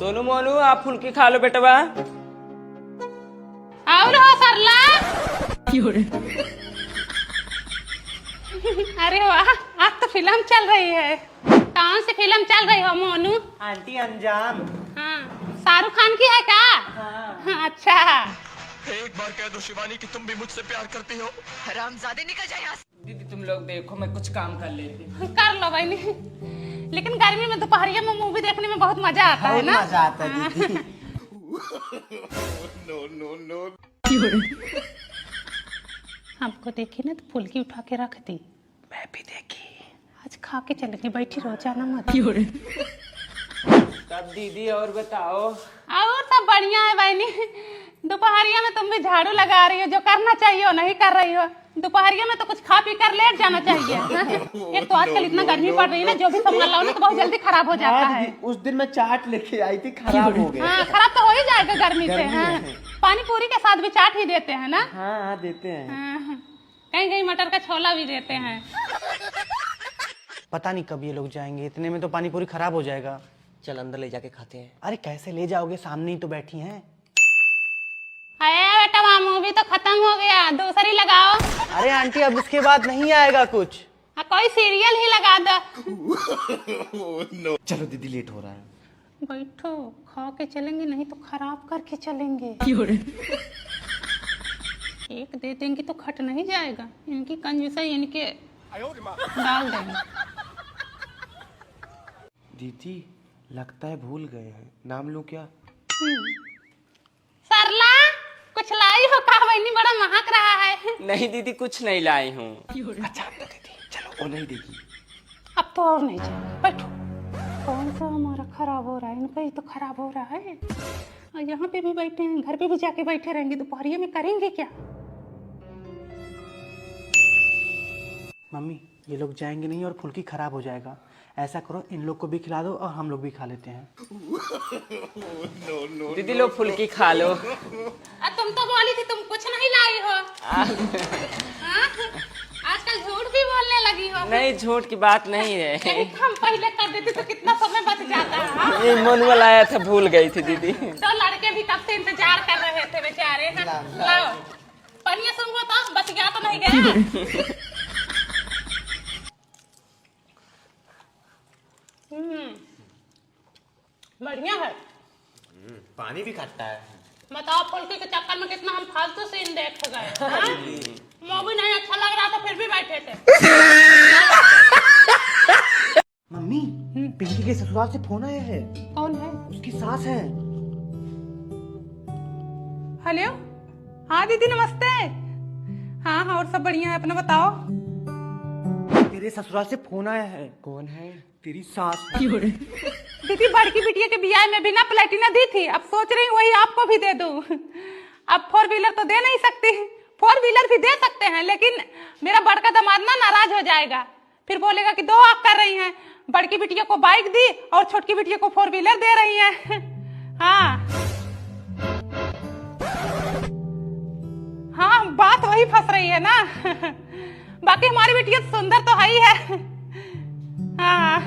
सोनू मोनू आप फुल्की खा लो बेटवा। और हो सरला। अरे वाह, आज तो फिल्म चल रही है। कौन सी फिल्म चल रही हो मोनू? आंटी अंजाम। हाँ, शाहरुख खान की है क्या? हाँ, अच्छा। एक बार कह दो शिवानी कि तुम भी मुझसे प्यार करती हो। हरामजादे निकल जाए यहाँ से। दीदी तुम लोग देखो मैं कुछ काम कर लेती हूँ। कर लो भाई। लेकिन गर्मी में दोपहरिया में मूवी देखने में बहुत मजा आता है ना। मजा आता है दीदी। हमको देखी ना तो फुल्की उठा के रख दी। मैं भी देखी। आज खा के चलेंगे, बैठी रहो, जाना मत। तब दीदी और बताओ। और सब बढ़िया है बहनी। दोपहरिया में तुम भी झाड़ू लगा रही हो, जो करना चाहिए वो नहीं कर रही हो। दोपहरिया में तो कुछ खा पी कर लेट जाना चाहिए। एक तो आजकल इतना गर्मी पड़ रही है ना, जो भी सामान लाओ ना तो बहुत जल्दी खराब हो जाता है। उस दिन मैं चाट लेके आई थी, खराब हो गया। हाँ, खराब तो हो ही जाएगा गर्मी से। हाँ, पानी पूरी के साथ भी चाट ही देते हैं ना। हाँ देते हैं। हाँ, कहीं कहीं मटर का छोला भी देते हैं। पता नहीं कब ये लोग जाएंगे, इतने में तो पानी पूरी खराब हो जाएगा। चल अंदर ले जाके खाते हैं। अरे कैसे ले जाओगे, सामने ही तो बैठी हैं। अरे बेटा वहाँ मूवी तो खत्म हो गया, दूसरी लगाओ। अरे आंटी अब इसके बाद नहीं आएगा कुछ। कोई सीरियल ही लगा दो। चलो दीदी लेट हो रहा है। बैठो, खा के चलेंगे, नहीं तो खराब करके चलेंगे। एक दे देंगे तो खट नहीं जाएगा। इनकी कंजूसाई इनके डाल देंगे। दीदी लगता है भूल गए हैं, नाम लो क्या? सरला, कुछ लाई हो का? वही बड़ा महक रहा है। नहीं दीदी कुछ नहीं लाई हूँ। अच्छा तो दीदी चलो, वो नहीं देगी। अब तो और नहीं जाएगा, बैठो। कौन सा हमारा खराब हो रहा है, इनका ही तो खराब हो रहा है। और यहाँ पे भी बैठे हैं, घर पे भी जाके बैठे रहेंगे, दोपहरिया में करेंगे क्या? मम्मी ये लोग जाएंगे नहीं और फुल्की खराब हो जाएगा। ऐसा करो इन लोग को भी खिला दो और हम लोग भी खा लेते हैं। दीदी लो फुल्की खा लो। तुम तो बोली थी तुम कुछ नहीं लाई हो। हाँ? आजकल झूठ भी बोलने लगी हो। नहीं झूठ की बात नहीं है। हम पहले कर देते तो कितना समय बच जाता है। हाँ? ये मनुआ लाया था, भूल गई थी दीदी। तो लड़के भी कब से इंतजार कर रहे थे बेचारे। लाओ पनिया सुंगो तो बच गया तो नहीं गया। बढ़िया है। पानी भी खट्टा है। बताओ फुल्की के चक्कर में कितना हम फालतू सीन देख गए। मूवी नहीं अच्छा लग रहा था फिर भी बैठे थे। मम्मी पिंकी के ससुराल से फोन आया है। कौन है? उसकी सास है। हेलो, हाँ दीदी नमस्ते। हाँ हाँ और सब बढ़िया है, अपना बताओ। तेरे ससुराल से फोन आया है। कौन है? तेरी सास। दीदी बड़की बिटिया के बियाह में बिना प्लेटिना दी थी, अब सोच रही हूँ वही आपको भी दे दूँ। अब 4 व्हीलर तो दे नहीं सकती, 4 व्हीलर भी दे सकते हैं लेकिन मेरा बड़का दामाद ना नाराज हो जाएगा, फिर बोलेगा कि 2 आप कर रही हैं। बड़की बिटिया को बाइक दी और छोटकी बिटिया को 4 व्हीलर दे रही हैं। हाँ हाँ बात वही फंस रही है ना। बाकी हमारी बिटिया सुंदर तो है ही है। हाँ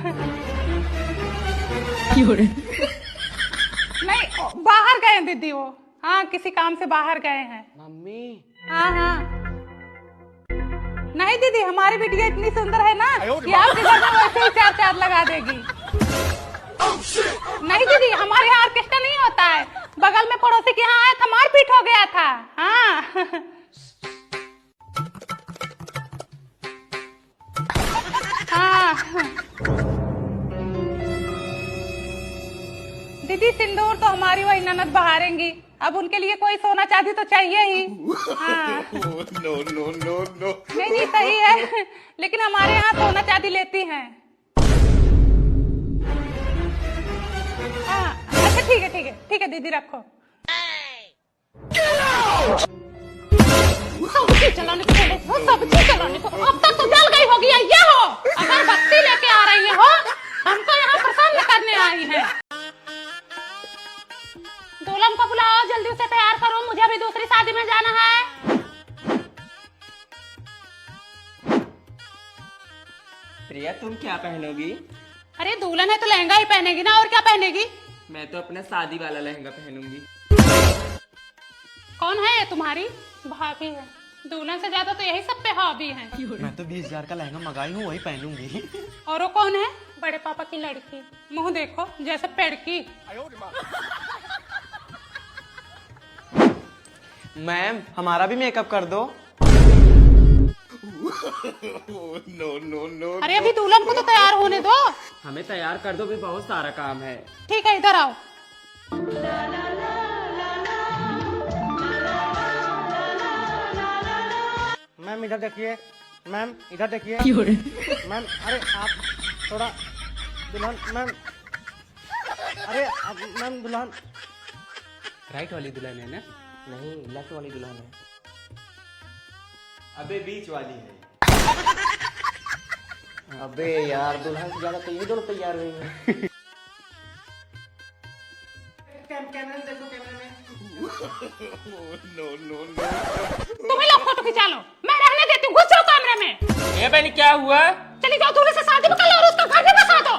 नहीं बाहर गए हैं दीदी वो। हाँ किसी काम से बाहर गए हैं। मम्मी। हाँ हाँ नहीं दीदी हमारी बिटिया इतनी सुंदर है ना कि आपके घर में वैसे ही 4 लगा देगी। नहीं दीदी हमारे यहाँ ऑर्केस्ट्रा नहीं होता है, बगल में पड़ोसी के यहाँ आया था, मारपीट हो गया था। हाँ हाँ दीदी सिंदूर तो हमारी वही ननद बहारेंगी, अब उनके लिए कोई सोना चांदी तो चाहिए ही। हाँ। नहीं सही है, लेकिन हमारे यहाँ सोना चांदी लेती हैं। हाँ अच्छा ठीक है दीदी रखो। सब्जी चलाने को अब तक तो जल गई होगी ये हो। अगर बत्ती लेके आ रही हो, हमको यहाँ प्रसन्न करने आई है। दुल्हन को बुलाओ, जल्दी से तैयार करो, मुझे अभी दूसरी शादी में जाना है। प्रिया तुम क्या पहनोगी? अरे दुल्हन है तो लहंगा ही पहनेगी ना, और क्या पहनेगी। मैं तो अपना शादी वाला लहंगा पहनूंगी। कौन है ये तुम्हारी भाभी? है दुल्हन से ज्यादा तो यही सब पे हॉबी है। मैं तो 20,000 का लहंगा मंगाई हूँ, वही पहनूंगी। और वो कौन है? बड़े पापा की लड़की, मुंह देखो जैसे पेड़की। मैम हमारा भी मेकअप कर दो। अरे अभी दुल्हन को तो तैयार होने दो। हमें तैयार कर दो, भी बहुत सारा काम है। ठीक है, इधर आओ। मैम इधर देखिए, मैम इधर देखिए। मैम अरे आप थोड़ा दुल्हन, मैम अरे मैम दुल्हन। राइट वाली दुल्हन है ना? नहीं, लेफ्ट वाली दुल्हन है। अबे बीच वाली है। अबे यार, दुल्हन से ज्यादा तो ये दोनों तैयार हुई हैं। कैमरे में देखो, कैमरे में। तुम्हें लोग फोटो खिंचा लो, मैं रहने देती हूँ। घुस जाओ कमरे में। ये बहन क्या हुआ? चली जाओ, दूल्हे से शादी में कर लो और उसका घर भी बसा दो।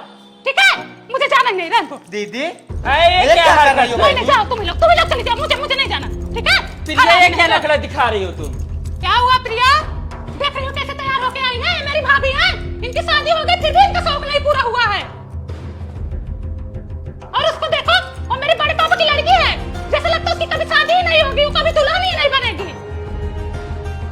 ठीक है, मुझे जाना नहीं, रहने दो। दीदी ये क्या कर हरकत रही हो? है? नहीं जाओ, तुम लोग चली जाओ, मुझे नहीं जाना। ठीक है, फिर ये क्या नखरा दिखा रही हो तुम? क्या हुआ प्रिया? देख रही हो कैसे तैयार होके आई है? मेरी भाभी है, इनकी शादी हो गई फिर भी इनका शौक नहीं पूरा हुआ है। और उसको देखो, वो मेरे बड़े पापा की लड़की है, जैसे लगता है उसकी कभी शादी ही नहीं होगी, वो कभी दुल्हन ही नहीं बनेगी।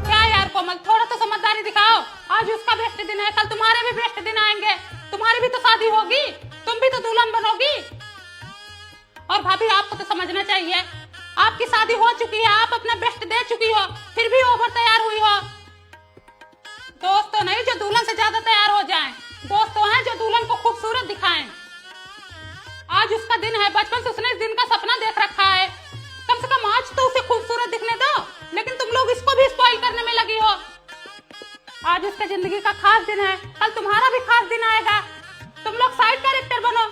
क्या यार कोमल, थोड़ा तो समझदारी दिखाओ। आज उसका बेस्ट दिन है, कल तुम्हारे भी बेस्ट दिन आएंगे, तुम्हारी भी तो शादी होगी, तुम भी तो दुल्हन बनोगी। और भाभी आपको तो समझना चाहिए, आपकी शादी हो चुकी है, आप अपना बेस्ट दे चुकी हो, फिर भी ओवर तैयार हुई हो। दोस्त तो नहीं जो दुल्हन से ज्यादा तैयार हो जाएं, दोस्त तो हैं जो दुल्हन को खूबसूरत दिखाएं। आज उसका दिन है, बचपन से उसने इस दिन का सपना देख रखा है, कम से कम आज तो उसे खूबसूरत दिखने दो। लेकिन तुम लोग इसको भी स्पॉइल करने में लगी हो। आज उसके जिंदगी का खास दिन है, कल तुम्हारा भी खास दिन आएगा, तुम लोग साइड कैरेक्टर बनो।